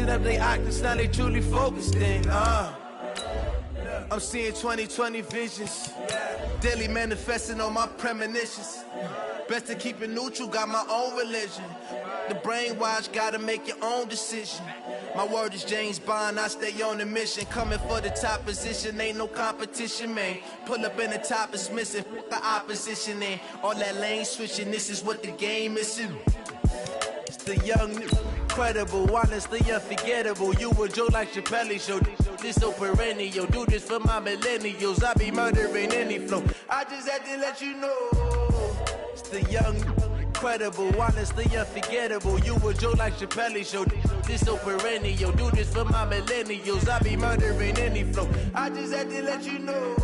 switching up their octaves, now they truly focused in. I'm seeing 20/20 visions, daily manifesting on my premonitions. Best to keep it neutral, got my own religion. The brainwash, gotta make your own decision. My word is James Bond, I stay on the mission. Coming for the top position, ain't no competition, man. Pull up in the top is missing, the opposition in. All that lane switching, this is what the game is in. It's the young, incredible, honestly unforgettable. You a Joe like Chappelle show. This so perennial, do this for my millennials. I be murdering any flow. I just had to let you know. It's the young, incredible, honestly unforgettable. You a Joe like Chappelle show. This so perennial, do this for my millennials. I be murdering any flow. I just had to let you know.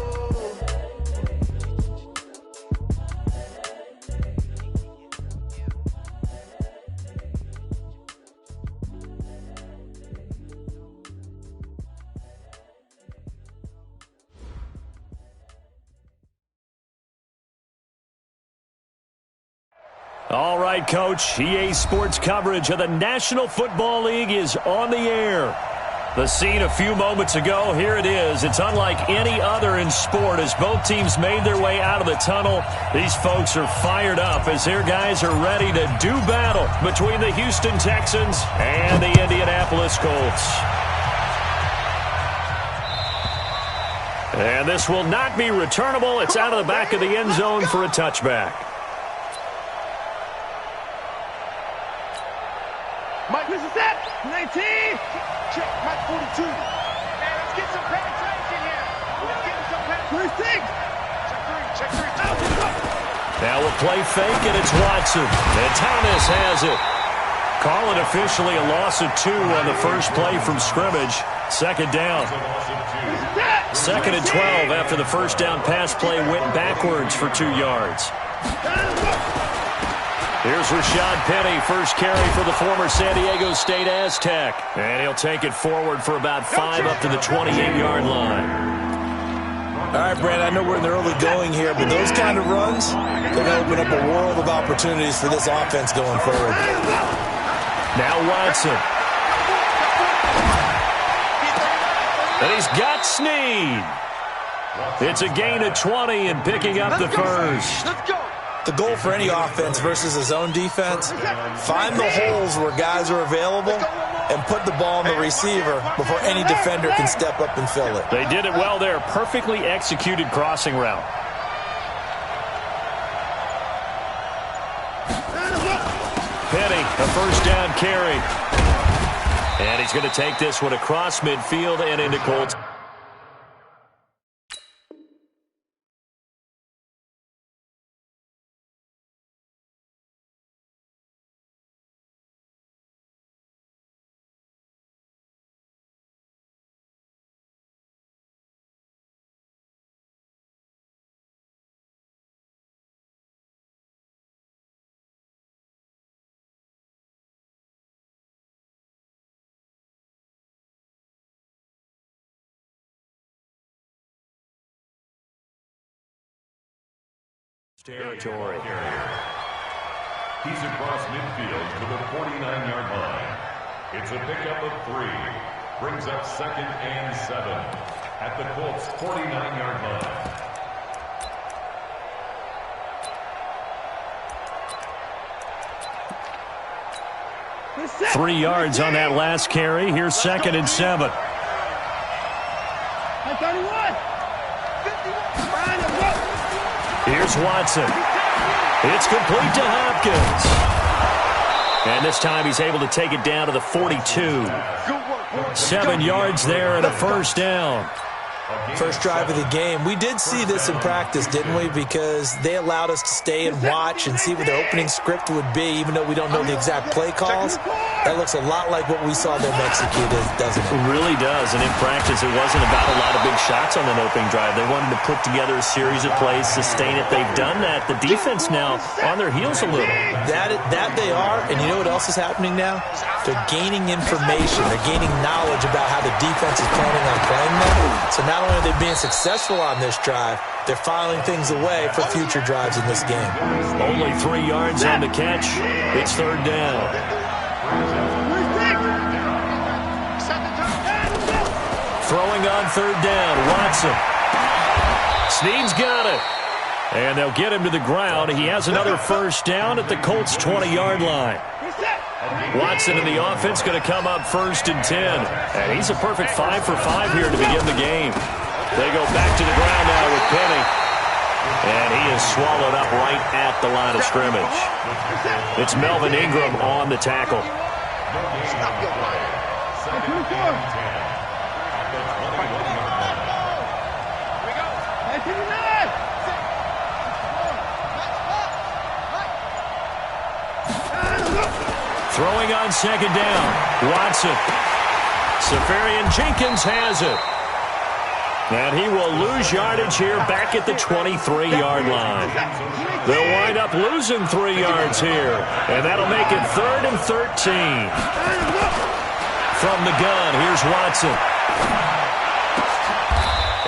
All right, Coach. EA Sports coverage of the National Football League is on the air. The scene a few moments ago, here it is. It's unlike any other in sport as both teams made their way out of the tunnel. These folks are fired up as their guys are ready to do battle between the Houston Texans and the Indianapolis Colts. And this will not be returnable. It's out of the back of the end zone for a touchback. Mike, this is it. 19. Check, Mike 42. Hey, let's get some penetration here. Let's get some penetration. 26. Check three. Now we'll play fake, and it's Watson. And Thomas has it. Call it officially a loss of 2 on the first play from scrimmage. Second down. Second and 12 after the first down pass play went backwards for 2 yards. Here's Rashad Penny, first carry for the former San Diego State Aztec. And he'll take it forward for about 5 up to the 28-yard line. All right, Brad, I know we're in the early going here, but those kind of runs, they're going to open up a world of opportunities for this offense going forward. Now Watson. And he's got Snead. It's a gain of 20 and picking up the first. Let's go. The goal for any offense versus a zone defense, find the holes where guys are available and put the ball on the receiver before any defender can step up and fill it. They did it well there. Perfectly executed crossing route. Penny, a first down carry. And he's going to take this one across midfield and into Colts. Territory. He's across midfield to the 49-yard line. It's a pickup of 3. Brings up 2nd and 7 at the Colts' 49-yard line. 3 yards on that last carry. Here's 2nd and 7. 31. 51. Here's Watson. It's complete to Hopkins. And this time he's able to take it down to the 42. 7 yards there and a first down. First drive of the game. We did see this in practice, didn't we? Because they allowed us to stay and watch and see what the opening script would be, even though we don't know the exact play calls. That looks a lot like what we saw them execute, doesn't it? It really does. And in practice, it wasn't about a lot of big shots on that opening drive. They wanted to put together a series of plays, sustain it. They've done that. The defense now on their heels a little. That they are. And you know what else is happening now? They're gaining information. They're gaining knowledge about how the defense is planning on playing them. So not only are they being successful on this drive, they're filing things away for future drives in this game. Only 3 yards on the catch. It's third down. on third down. Watson. Snead's got it. And they'll get him to the ground. He has another first down at the Colts' 20-yard line. Watson in the offense going to come up 1st and 10. And he's a perfect 5 for 5 here to begin the game. They go back to the ground now with Penny. And he is swallowed up right at the line of scrimmage. It's Melvin Ingram on the tackle. Throwing on second down. Watson. Safarian Jenkins has it. And he will lose yardage here back at the 23-yard line. They'll wind up losing 3 yards here. And that'll make it 3rd and 13. From the gun, here's Watson.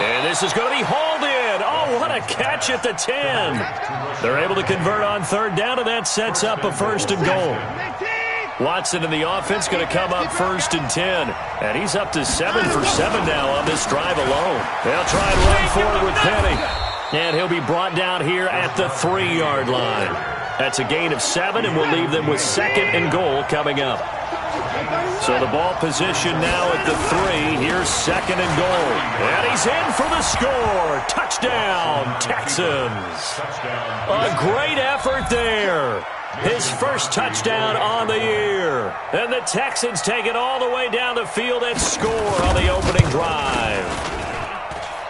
And this is going to be hauled in. Oh, what a catch at the 10. They're able to convert on third down, and that sets up a 1st and goal. Watson in the offense going to come up 1st and 10. And he's up to 7 for 7 now on this drive alone. They'll try and run forward with Penny. And he'll be brought down here at the 3-yard line. That's a gain of 7, and we'll leave them with 2nd and goal coming up. So the ball position now at the 3. Here's 2nd and goal. And he's in for the score. Touchdown, Texans. A great effort there. His first touchdown on the year. And the Texans take it all the way down the field and score on the opening drive.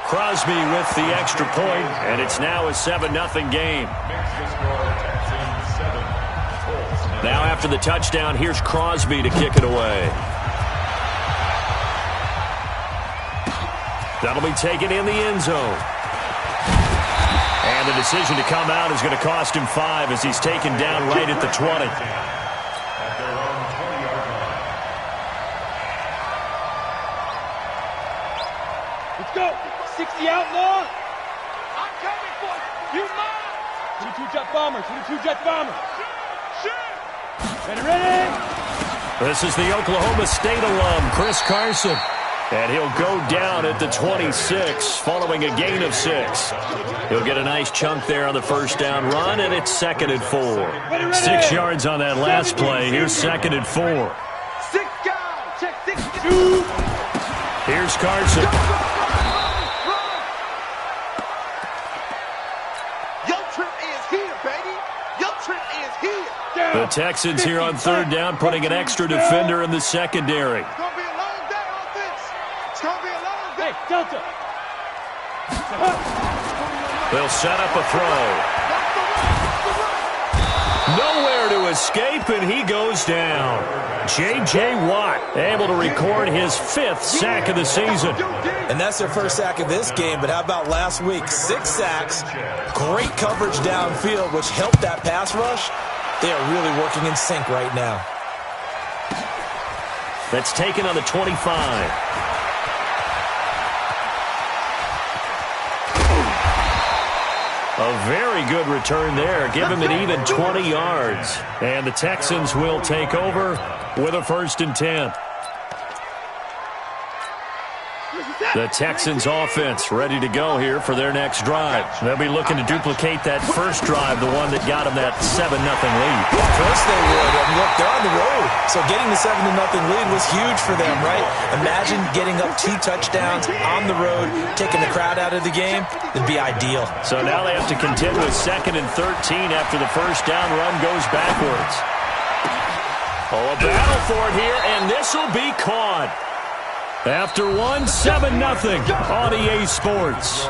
Crosby with the extra point, and it's now a 7-0 game. Now after the touchdown, here's Crosby to kick it away. That'll be taken in the end zone. And the decision to come out is going to cost him 5 as he's taken down right at the 20. Let's go. 60 outlaw. I'm coming for you. You mine. 22 jet bombers. 22 jet bombers. Shoot. Ready. This is the Oklahoma State alum, Chris Carson. And he'll go down at the 26 following a gain of 6. He'll get a nice chunk there on the first down run, and it's 2nd and 4. 6 yards on that last play. Here's 2nd and 4. 6 guys. Check 6 guys. Here's Carson. Your trip is here, baby. Your trip is here. The Texans here on third down putting an extra defender in the secondary. It's going to be a long day on this. It's going to be a long day. Hey, Delta. They'll set up a throw. Nowhere to escape, and he goes down. J.J. Watt able to record his 5th sack of the season. And that's their first sack of this game, but how about last week? 6 sacks, great coverage downfield, which helped that pass rush. They are really working in sync right now. That's taken on the 25. A very good return there. Give him an even 20 yards. And the Texans will take over with a 1st and 10. The Texans offense ready to go here for their next drive. They'll be looking to duplicate that first drive, the one that got them that 7-0 lead. Of course they would. I mean, look, they're on the road. So getting the 7-0 lead was huge for them, right? Imagine getting up 2 touchdowns on the road, taking the crowd out of the game. It'd be ideal. So now they have to contend with 2nd and 13 after the first down run goes backwards. Oh, a battle for it here, and this will be caught. After 7-0 on EA Sports.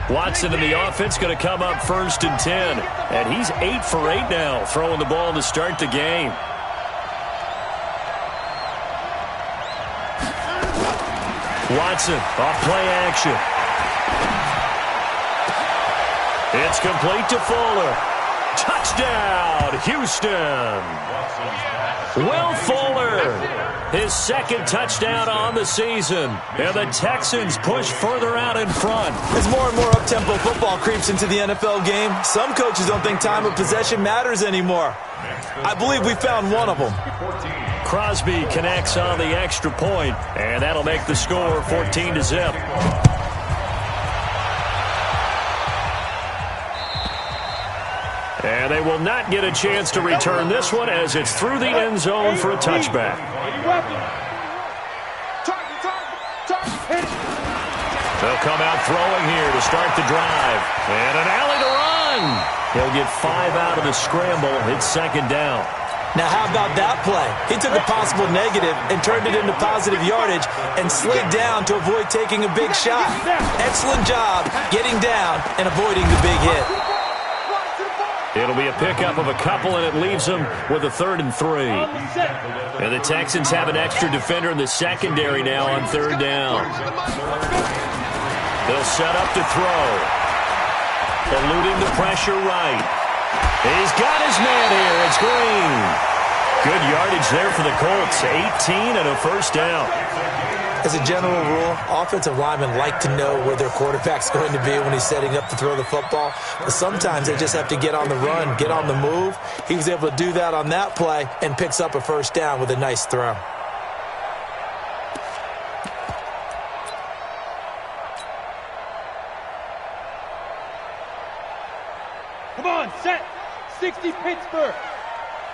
Watson in the offense going to come up 1st and 10. And he's 8 for 8 now, throwing the ball to start the game. Watson off play action. It's complete to Fuller. Touchdown, Houston. Will Fuller, his second touchdown on the season. And the Texans push further out in front. As more and more up-tempo football creeps into the NFL game, some coaches don't think time of possession matters anymore. I believe we found one of them. Crosby connects on the extra point, and that'll make the score 14-0. And they will not get a chance to return this one as it's through the end zone for a touchback. They'll come out throwing here to start the drive. And an alley to run. He'll get 5 out of the scramble. It's second down. Now, how about that play? He took a possible negative and turned it into positive yardage and slid down to avoid taking a big shot. Excellent job getting down and avoiding the big hit. It'll be a pickup of a couple, and it leaves them with a 3rd and 3. And the Texans have an extra defender in the secondary now on 3rd down. They'll set up to throw. Eluding the pressure right. He's got his man here. It's Green. Good yardage there for the Colts. 18 and a first down. As a general rule, offensive linemen like to know where their quarterback's going to be when he's setting up to throw the football. But sometimes they just have to get on the run, get on the move. He was able to do that on that play and picks up a first down with a nice throw. Come on, set. 60 Pittsburgh.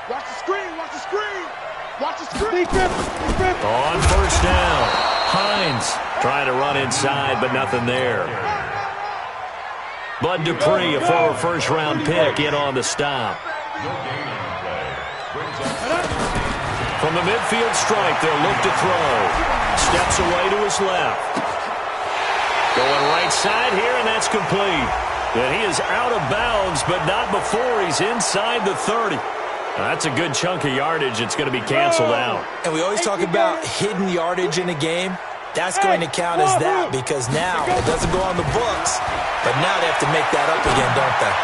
Watch the screen, watch the screen. Watch the screen. On first down, Hines trying to run inside, but nothing there. Bud Dupree, a former first-round pick, in on the stop. From the midfield stripe, they'll look to throw. Steps away to his left. Going right side here, and that's complete. And he is out of bounds, but not before he's inside the 30. That's a good chunk of yardage. It's going to be canceled out. And we always talk about hidden yardage in a game. That's going to count as that because now it doesn't go on the books, but now they have to make that up again, don't they?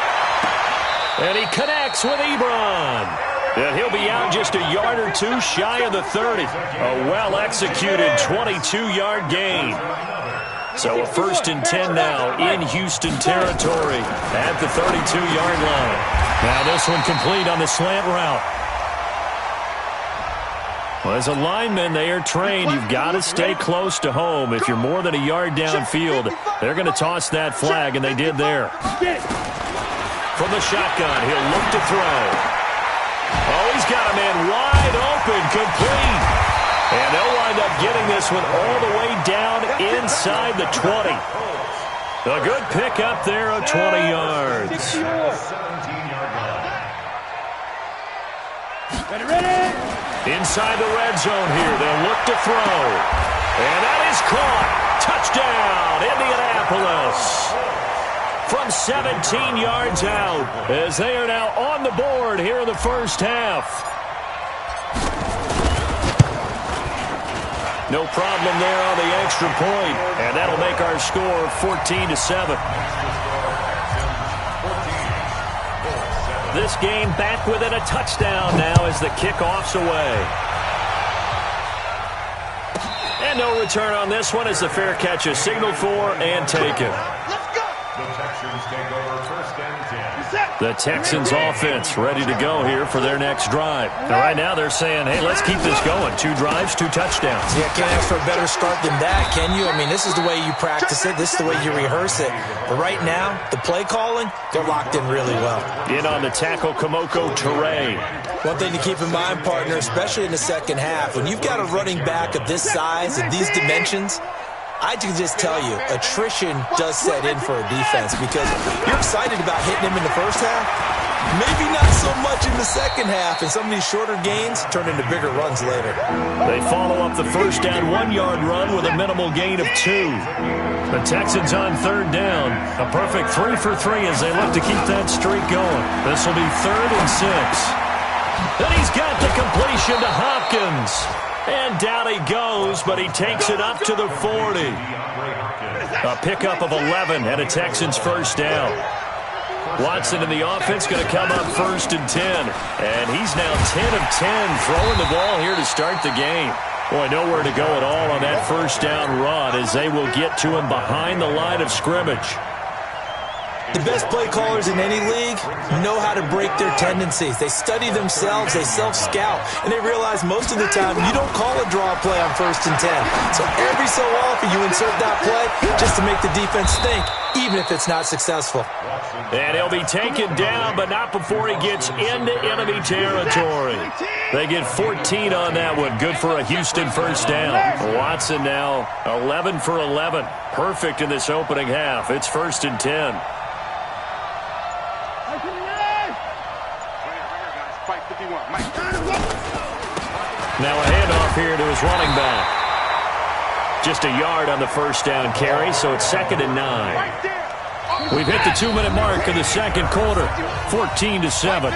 And he connects with Ebron. And he'll be out just a yard or two shy of the 30. A well-executed 22-yard gain. So a 1st and 10 now in Houston territory at the 32-yard line. Now this one complete on the slant route. Well, as a lineman, they are trained. You've got to stay close to home. If you're more than a yard downfield, they're going to toss that flag, and they did there. From the shotgun, he'll look to throw. Oh, he's got a man wide open, complete. And they'll wind up getting this one all the way down inside the 20. A good pick up there of 20 yards. Inside the red zone here, they'll look to throw. And that is caught. Touchdown, Indianapolis. From 17 yards out, as they are now on the board here in the first half. No problem there on the extra point, and that'll make our score 14-7. This game back within a touchdown now as the kickoff's away. And no return on this one as the fair catch is signaled for and taken. The Texans take over 1st and 10. The Texans offense ready to go here for their next drive. And right now they're saying, hey, let's keep this going. 2 drives, 2 touchdowns. Yeah, can't ask for a better start than that, can you? I mean, this is the way you practice it. This is the way you rehearse it. But right now, the play calling, they're locked in really well. In on the tackle, Kamoko Toure. One thing to keep in mind, partner, especially in the second half, when you've got a running back of this size and these dimensions, I can just tell you, attrition does set in for a defense because you're excited about hitting him in the first half. Maybe not so much in the second half, and some of these shorter gains turn into bigger runs later. They follow up the first down 1-yard run with a minimal gain of 2. The Texans on 3rd down. A perfect 3 for 3 as they look to keep that streak going. This will be 3rd and 6. And he's got the completion to Hopkins. And down he goes, but he takes it up to the 40. A pickup of 11 and a Texans first down. Watson in the offense going to come up 1st and 10. And he's now 10 of 10 throwing the ball here to start the game. Boy, nowhere to go at all on that first down run as they will get to him behind the line of scrimmage. The best play callers in any league know how to break their tendencies. They study themselves, they self-scout, and they realize most of the time you don't call a draw play on 1st and 10. So every so often you insert that play just to make the defense think, even if it's not successful. And he'll be taken down, but not before he gets into enemy territory. They get 14 on that one. Good for a Houston first down. Watson now 11 for 11. Perfect in this opening half. It's 1st and 10. Now a handoff here to his running back. Just a yard on the first down carry, so it's 2nd and 9. We've hit the 2-minute mark in the second quarter, 14-7.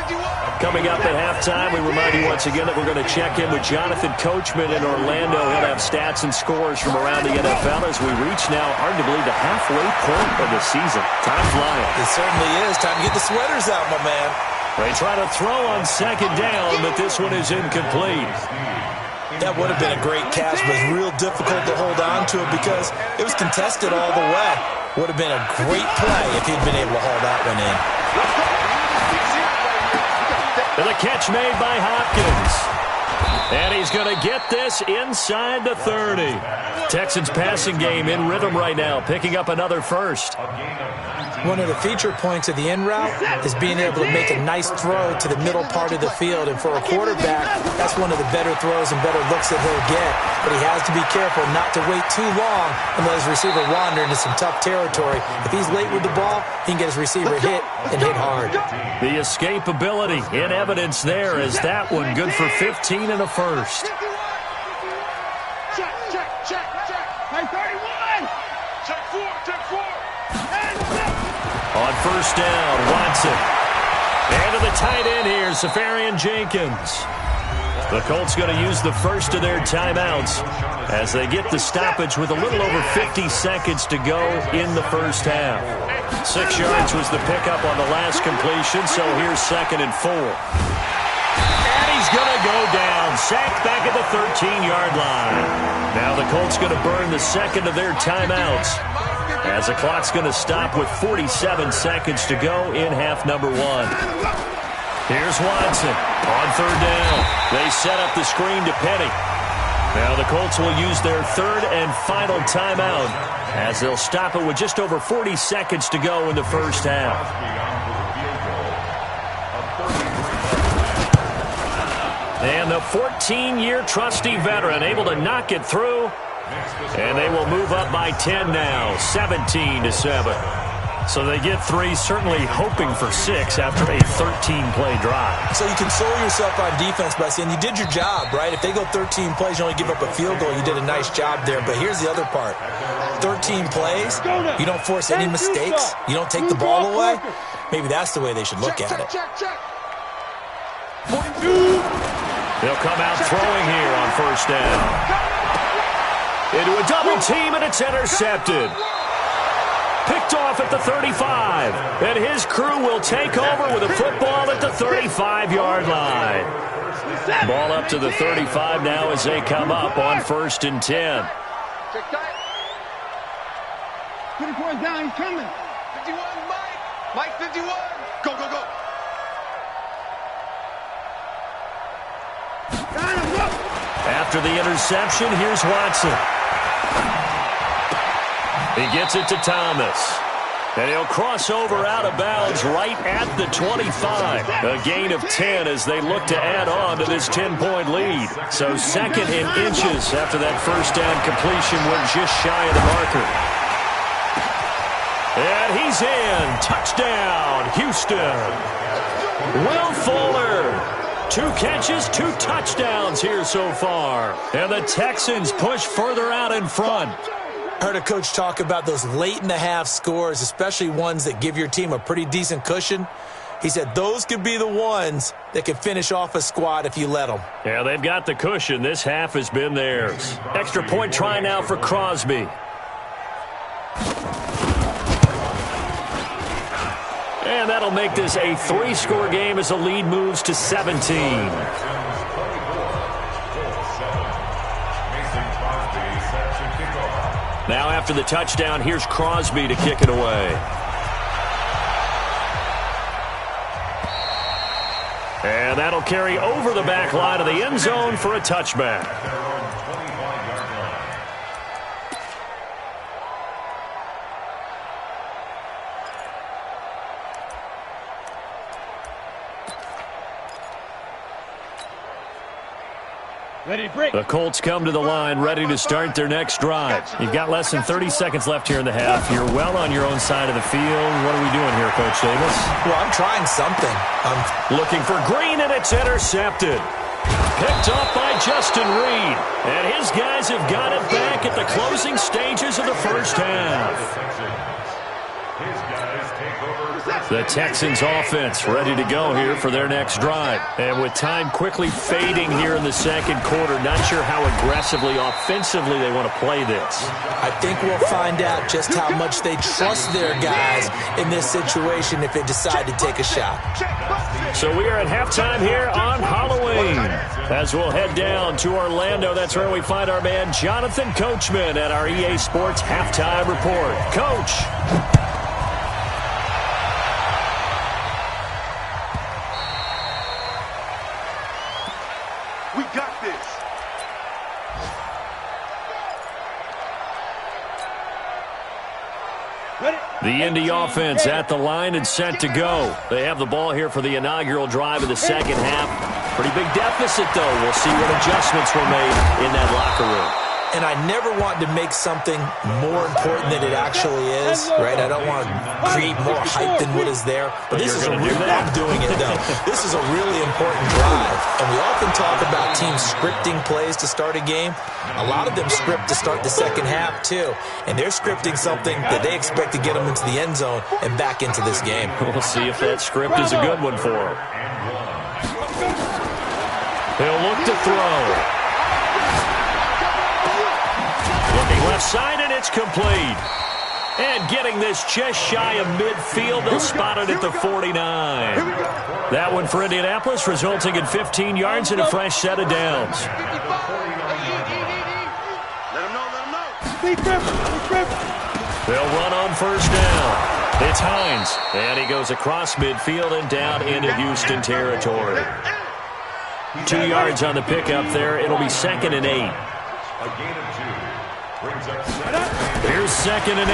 Coming up at halftime, we remind you once again that we're going to check in with Jonathan Coachman in Orlando. He'll have stats and scores from around the NFL as we reach now, hard to believe, the halfway point of the season. Time flying. It certainly is. Time to get the sweaters out, my man. They try to throw on 2nd down, but this one is incomplete. That would have been a great catch, but it's real difficult to hold on to it because it was contested all the way. Would have been a great play if he'd been able to haul that one in. And the catch made by Hopkins. And he's going to get this inside the 30. Texans passing game in rhythm right now, picking up another first. One of the feature points of the in route is being able to make a nice throw to the middle part of the field. And for a quarterback, that's one of the better throws and better looks that he'll get. But he has to be careful not to wait too long and let his receiver wander into some tough territory. If he's late with the ball, he can get his receiver hit and hit hard. The escapability in evidence there as that one good for 15 and a first. Check. Hey, 31. Check 4. On first down, Watson. And to the tight end here, Safarian Jenkins. The Colts going to use the first of their timeouts as they get the stoppage with a little over 50 seconds to go in the first half. 6 yards was the pickup on the last completion, so here's 2nd and 4. And he's going to go down, sacked back at the 13-yard line. Now the Colts going to burn the second of their timeouts as the clock's going to stop with 47 seconds to go in half number 1. Here's Watson on 3rd down. They set up the screen to Penny. Now the Colts will use their 3rd and final timeout as they'll stop it with just over 40 seconds to go in the first half. And the 14-year trusty veteran able to knock it through. And they will move up by 10 now, 17-7. So they get 3, certainly hoping for 6 after a 13-play drive. So you console yourself on defense by saying you did your job, right? If they go 13 plays, you only give up a field goal, you did a nice job there. But here's the other part. 13 plays, you don't force any mistakes, you don't take the ball away. Maybe that's the way they should look at it. They'll come out throwing here on first down. Into a double team, and it's intercepted. Picked off at the 35. And his crew will take over with a football at the 35-yard line. Ball up to the 35 now as they come up on 1st and 10. 24 down, he's coming. 51, Mike 51. Go. After the interception, here's Watson. He gets it to Thomas. And he'll cross over out of bounds right at the 25. A gain of 10 as they look to add on to this 10-point lead. So 2nd and inches after that first down completion went just shy of the marker. And he's in. Touchdown, Houston. Will Fuller. 2 catches, 2 touchdowns here so far. And the Texans push further out in front. Heard a coach talk about those late-in-the-half scores, especially ones that give your team a pretty decent cushion. He said those could be the ones that could finish off a squad if you let them. Yeah, they've got the cushion. This half has been theirs. Extra point try now for Crosby. And that'll make this a 3-score game as the lead moves to 17. Now after the touchdown, here's Crosby to kick it away. And that'll carry over the back line of the end zone for a touchback. The Colts come to the line ready to start their next drive. You've got less than 30 seconds left here in the half. You're well on your own side of the field. What are we doing here, Coach Davis? Well, I'm trying something. I'm looking for Green, and it's intercepted. Picked off by Justin Reed. And his guys have got it back at the closing stages of the first half. The Texans offense ready to go here for their next drive. And with time quickly fading here in the second quarter, not sure how aggressively, offensively they want to play this. I think we'll find out just how much they trust their guys in this situation if they decide to take a shot. So we are at halftime here on Halloween. As we'll head down to Orlando, that's where we find our man Jonathan Coachman at our EA Sports Halftime Report. Coach. The Indy offense at the line and set to go. They have the ball here for the inaugural drive of the second half. Pretty big deficit, though. We'll see what adjustments were made in that locker room. And I never want to make something more important than it actually is, right? I don't want to create more hype than what is there. But this is I'm doing it, though. This is a really important drive. And we often talk about teams scripting plays to start a game. A lot of them script to start the second half, too. And they're scripting something that they expect to get them into the end zone and back into this game. We'll see if that script is a good one for them. He'll look to throw. Looking left side, and it's complete. And getting this just shy of midfield, they'll spot it at the 49. That one for Indianapolis, resulting in 15 yards and a fresh set of downs. They'll run on first down. It's Hines, and he goes across midfield and down into Houston territory. 2 yards on the pickup there. It'll be 2nd and 8. A gain of 2. Here's 2nd and 8.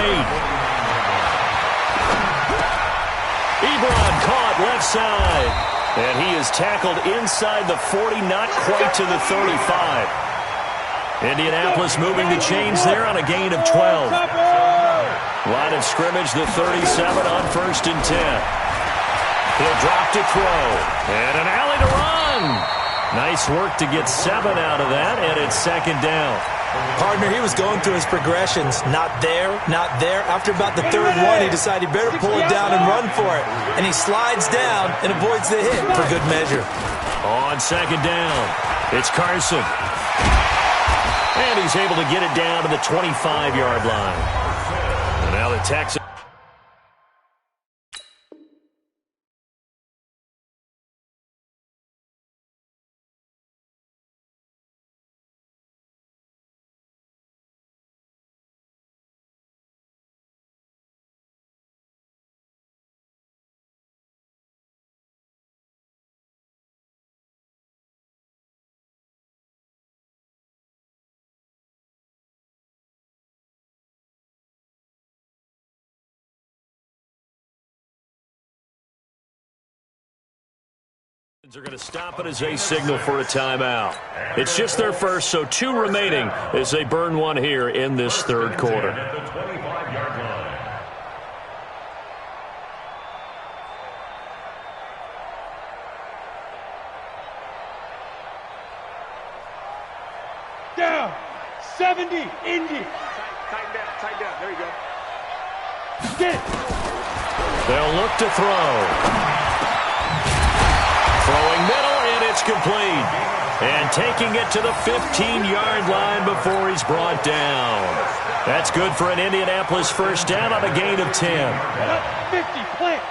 Ebron caught left side. And he is tackled inside the 40, not quite to the 35. Indianapolis moving the chains there on a gain of 12. Line of scrimmage, the 37 on 1st and 10. He'll drop to throw. And an alley to run. Nice work to get 7 out of that, and it's 2nd down. Partner, he was going through his progressions. Not there, not there. After about the 3rd one, he decided he better pull it down and run for it. And he slides down and avoids the hit for good measure. On 2nd down, it's Carson. And he's able to get it down to the 25-yard line. And now the Texans. Are going to stop it as they signal for a timeout. It's just their first, so 2 remaining as they burn one here in this 3rd quarter. At the 25-yard line. Down. 70. Indy. Tighten down. There you go. Get it. They'll look to throw. Throwing middle, and it's complete. And taking it to the 15-yard line before he's brought down. That's good for an Indianapolis first down on a gain of 10. 50, plant.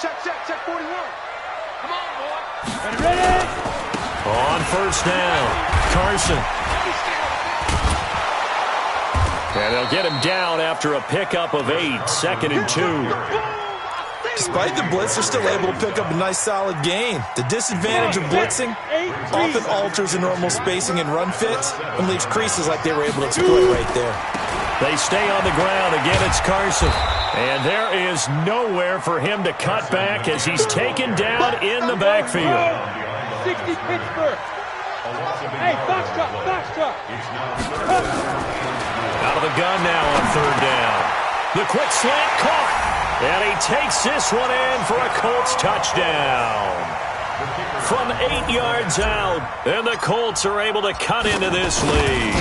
Check 41. Come on, boy. Ready? On first down, Carson. And they'll get him down after a pickup of 8, 2nd and 2. Despite the blitz, they're still able to pick up a nice, solid gain. The disadvantage of blitzing often alters the normal spacing and run fits and leaves creases like they were able to exploit right there. They stay on the ground. Again, it's Carson. And there is nowhere for him to cut back as he's taken down in the backfield. 60 Pittsburgh. Hey, box truck. Out of the gun now on third down. The quick slant caught. And he takes this one in for a Colts touchdown. From 8 yards out, and the Colts are able to cut into this lead.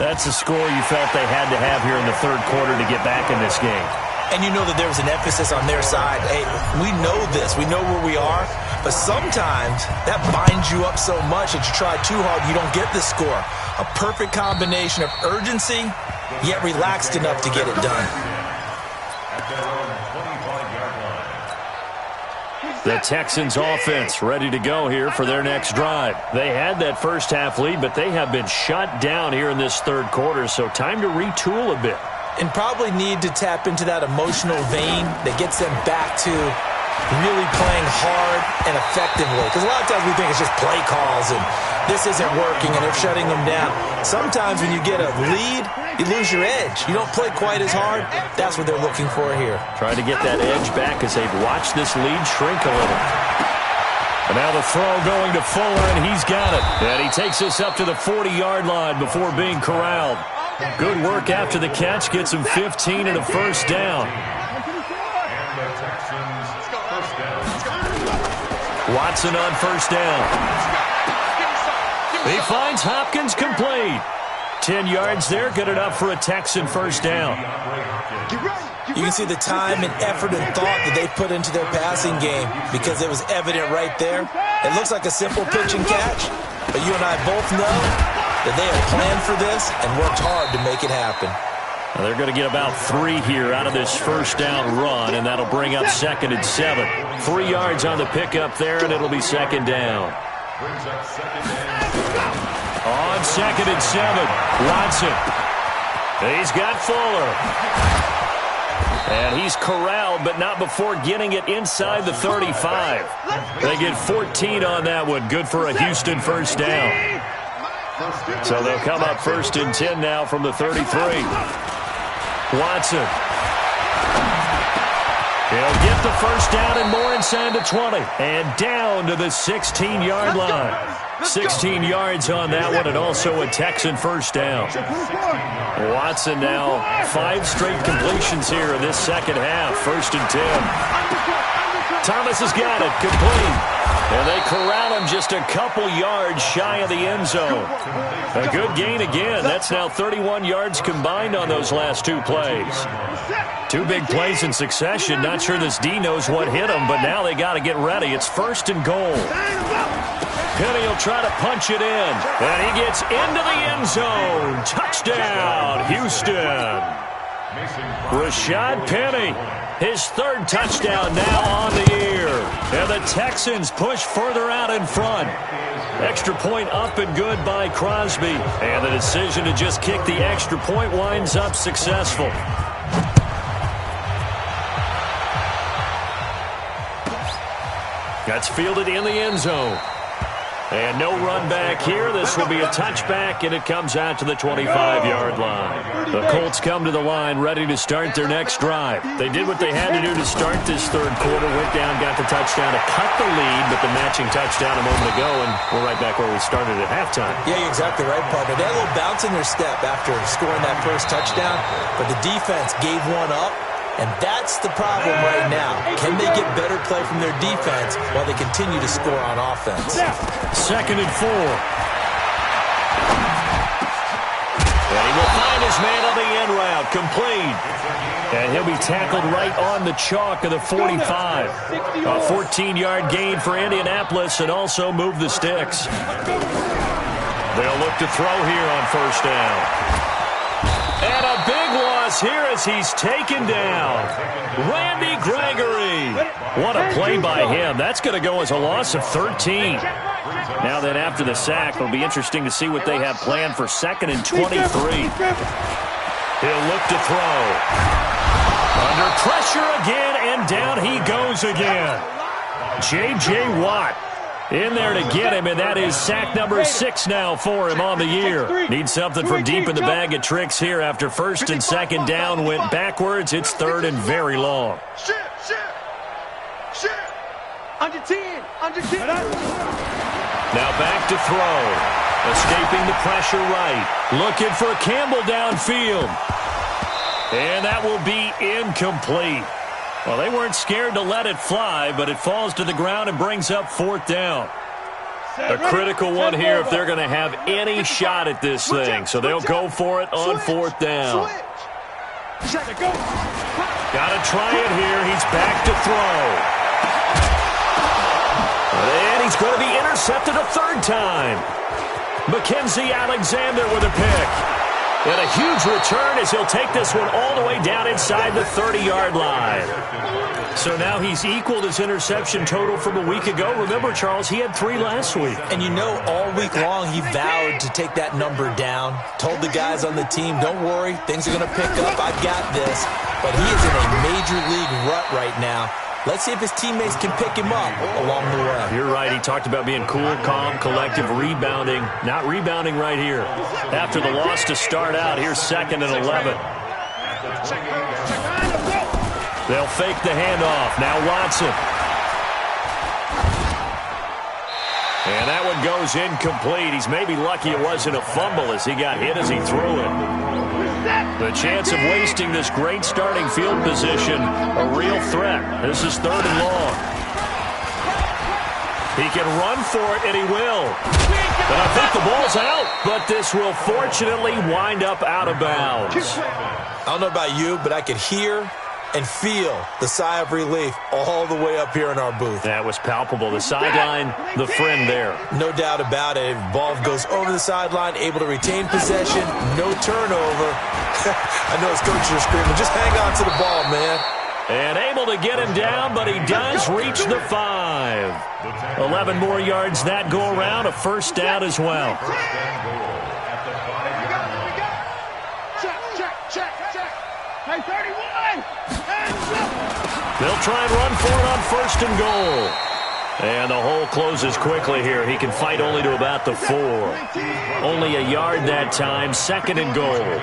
That's a score you felt they had to have here in the third quarter to get back in this game. And you know that there was an emphasis on their side. Hey, we know this. We know where we are. But sometimes that binds you up so much that you try too hard, you don't get the score. A perfect combination of urgency, yet relaxed enough to get it done. The Texans offense ready to go here for their next drive. They had that first half lead, but they have been shut down here in this third quarter, so time to retool a bit. And probably need to tap into that emotional vein that gets them back to really playing hard and effectively. Because a lot of times we think it's just play calls and this isn't working and they're shutting them down. Sometimes when you get a lead, you lose your edge. You don't play quite as hard. That's what they're looking for here. Trying to get that edge back as they've watched this lead shrink a little. And now the throw going to Fuller, and he's got it. And he takes us up to the 40-yard line before being corralled. Good work after the catch. Gets him 15 and a first down. Watson on first down. He finds Hopkins complete. 10 yards there, good enough for a Texan first down. You can see the time and effort and thought that they put into their passing game because it was evident right there. It looks like a simple pitch and catch, but you and I both know that they have planned for this and worked hard to make it happen. Now they're going to get about 3 here out of this first down run, and that'll bring up 2nd and 7. 3 yards on the pickup there, and it'll be 2nd down. On 2nd and 7, Watson. He's got Fuller. And he's corralled, but not before getting it inside the 35. They get 14 on that one. Good for a Houston first down. So they'll come up 1st and 10 now from the 33. Watson. He'll get the first down and more inside the 20. And down to the 16-yard line. 16 yards on that one, and also a Texan first down. Watson now 5 straight completions here in this second half. 1st and 10. Thomas has got it, complete. And they corral him just a couple yards shy of the end zone. A good gain again. That's now 31 yards combined on those last 2 plays. 2 big plays in succession. Not sure this D knows what hit him, but now they got to get ready. It's 1st and goal. Penny will try to punch it in. And he gets into the end zone. Touchdown, Houston. Rashad Penny, his 3rd touchdown now on the year. And the Texans push further out in front. Extra point up and good by Crosby. And the decision to just kick the extra point winds up successful. That's fielded in the end zone. And no run back here. This will be a touchback, and it comes out to the 25-yard line. The Colts come to the line ready to start their next drive. They did what they had to do to start this third quarter. Went down, got the touchdown to cut the lead, but the matching touchdown a moment ago, and we're right back where we started at halftime. Yeah, you're exactly right, partner. They had a little bounce in their step after scoring that first touchdown, but the defense gave one up. And that's the problem right now. Can they get better play from their defense while they continue to score on offense? 2nd and 4. And he will find his man on the end route, complete. And he'll be tackled right on the chalk of the 45. A 14-yard gain for Indianapolis and also move the sticks. They'll look to throw here on 1st down. And a big loss is here as he's taken down. Randy Gregory. What a play by him. That's going to go as a loss of 13. Now then, after the sack, it'll be interesting to see what they have planned for 2nd and 23. He'll look to throw. Under pressure again, and down he goes again. J.J. Watt in there to get him, and that is sack number 6 now for him on the year. Needs something from deep in the bag of tricks here after 1st and 2nd down went backwards. It's 3rd and very long. Under 10. Now back to throw. Escaping the pressure right. Looking for Campbell downfield. And that will be incomplete. Well, they weren't scared to let it fly, but it falls to the ground and brings up 4th down. A critical one here if they're going to have any shot at this thing. So they'll go for it on 4th down. Got to try it here. He's back to throw. And he's going to be intercepted a 3rd time. Mackenzie Alexander with a pick. And a huge return as he'll take this one all the way down inside the 30-yard line. So now he's equaled his interception total from a week ago. Remember, Charles, he had 3 last week. And you know, all week long he vowed to take that number down. Told the guys on the team, don't worry, things are going to pick up. I got this. But he is in a major league rut right now. Let's see if his teammates can pick him up along the way. You're right. He talked about being cool, calm, collective, rebounding. Not rebounding right here. After the loss to start out, here's 2nd and 11. They'll fake the handoff. Now Watson. And that one goes incomplete. He's maybe lucky it wasn't a fumble as he got hit as he threw it. The chance of wasting this great starting field position, a real threat. This is 3rd and long. He can run for it, and he will. And I think the ball's out, but this will fortunately wind up out of bounds. I don't know about you, but I could hear and feel the sigh of relief all the way up here in our booth. That was palpable. The sideline, the friend there. No doubt about it. Ball goes over the sideline, able to retain possession, no turnover. I know his coaches are screaming, just hang on to the ball, man. And able to get him down, but he does reach the 5. 11 more yards that go around, a 1st down as well. Hey, 31! They'll try and run for it on 1st and goal. And the hole closes quickly here. He can fight only to about the 4. Only a yard that time. 2nd and goal.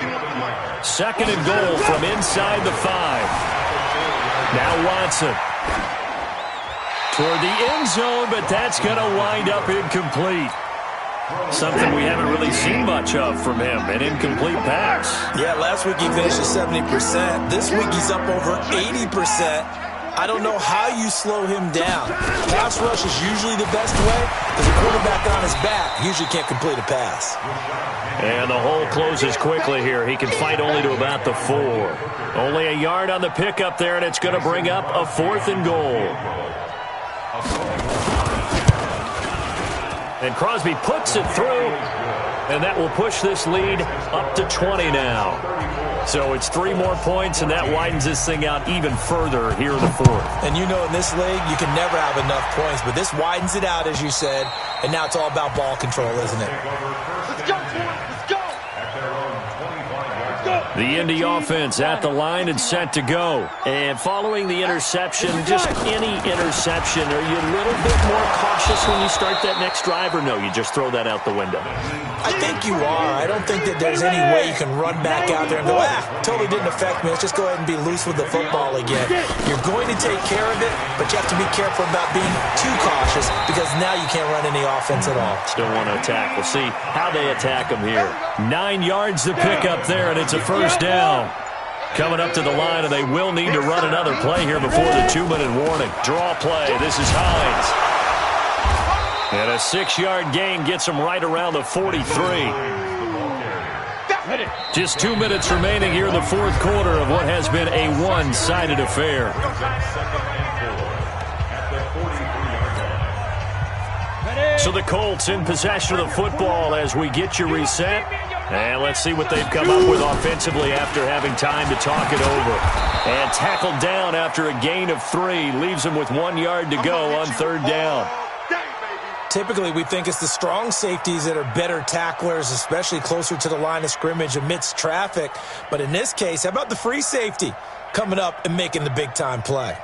2nd and goal from inside the 5. Now Watson. Toward the end zone, but that's going to wind up incomplete. Something we haven't really seen much of from him, an incomplete pass. Yeah, last week he finished at 70%. This week he's up over 80%. I don't know how you slow him down. Pass rush is usually the best way. There's a quarterback on his back. Usually can't complete a pass. And the hole closes quickly here. He can fight only to about the 4. Only a yard on the pickup there, and it's going to bring up a 4th and goal. And Crosby puts it through, and that will push this lead up to 20 now. So it's 3 more points, and that widens this thing out even further here in the 4th. And you know, in this league, you can never have enough points, but this widens it out, as you said, and now it's all about ball control, isn't it? Let's go, let's go! The Indy offense at the line and set to go. And following the interception, just any interception, are you a little bit more cautious when you start that next drive, or no, you just throw that out the window? I think you are. I don't think that there's any way you can run back out there and go, totally didn't affect me. Let's just go ahead and be loose with the football again. You're going to take care of it, but you have to be careful about being too cautious because now you can't run any offense at all. Still want to attack. We'll see how they attack them here. 9 yards to pick up there, and it's a 1st down. Coming up to the line, and they will need to run another play here before the 2-minute warning. Draw play. This is Hines. And a 6-yard gain gets him right around the 43. Just 2 minutes remaining here in the 4th quarter of what has been a one-sided affair. So the Colts in possession of the football as we get you reset. And let's see what they've come up with offensively after having time to talk it over. And tackled down after a gain of 3. Leaves them with 1 yard to go on 3rd down. Typically, we think it's the strong safeties that are better tacklers, especially closer to the line of scrimmage amidst traffic. But in this case, how about the free safety coming up and making the big-time play?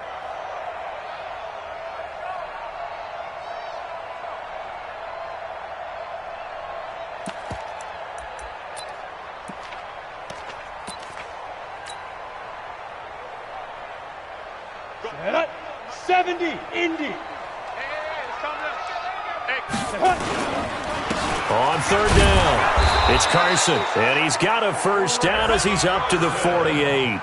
Set. 70, Indy. On 3rd down, it's Carson, and he's got a 1st down as he's up to the 48.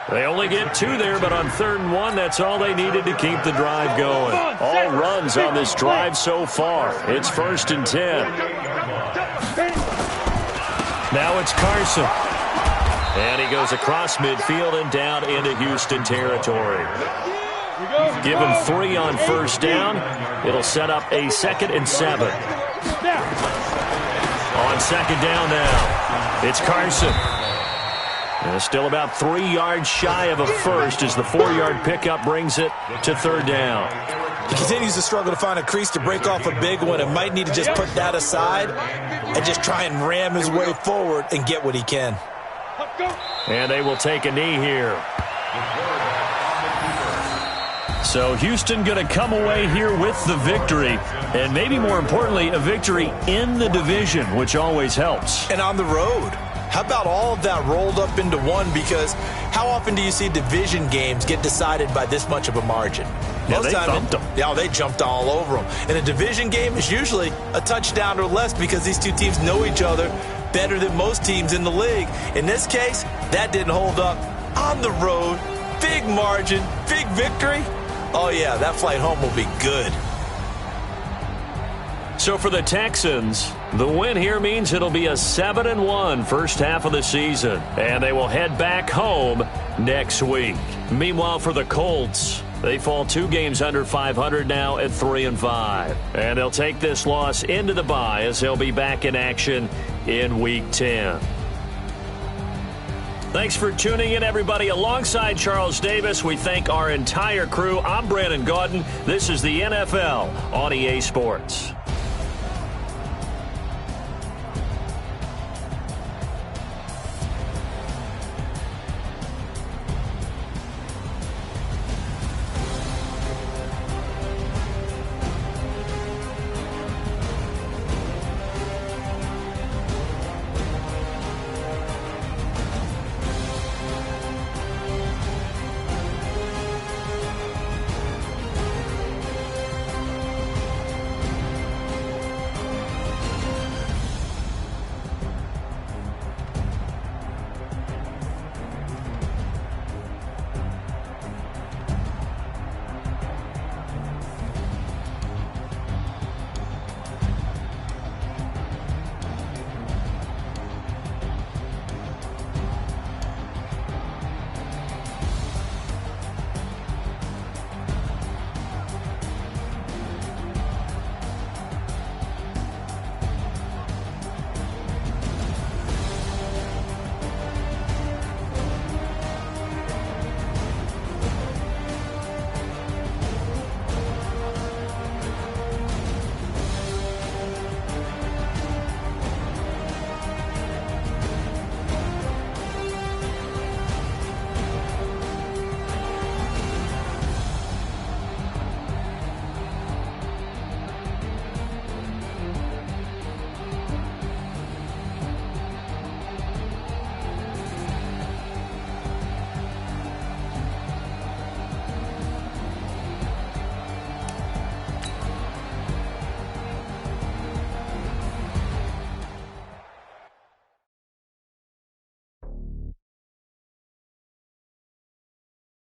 They only get 2 there, but on 3rd and 1, that's all they needed to keep the drive going. All runs on this drive so far. It's 1st and 10. Now it's Carson. And he goes across midfield and down into Houston territory. Give him 3 on 1st down. It'll set up a 2nd and 7. On 2nd down now, it's Carson. And still about 3 yards shy of a 1st as the 4-yard pickup brings it to 3rd down. He continues to struggle to find a crease to break off a big one and might need to just put that aside and just try and ram his way forward and get what he can. And they will take a knee here. So Houston going to come away here with the victory, and maybe more importantly, a victory in the division, which always helps. And on the road. How about all of that rolled up into one? Because how often do you see division games get decided by this much of a margin? Yeah, they thumped them. Yeah, they jumped all over them. And a division game is usually a touchdown or less because these two teams know each other better than most teams in the league. In this case, that didn't hold up. On the road, big margin, big victory. Oh, yeah, that flight home will be good. So for the Texans, the win here means it'll be a 7-1 first half of the season, and they will head back home next week. Meanwhile, for the Colts, they fall 2 games under 500 now at 3-5, and they'll take this loss into the bye as they'll be back in action in Week 10. Thanks for tuning in, everybody. Alongside Charles Davis, we thank our entire crew. I'm Brandon Gaudin. This is the NFL on EA Sports.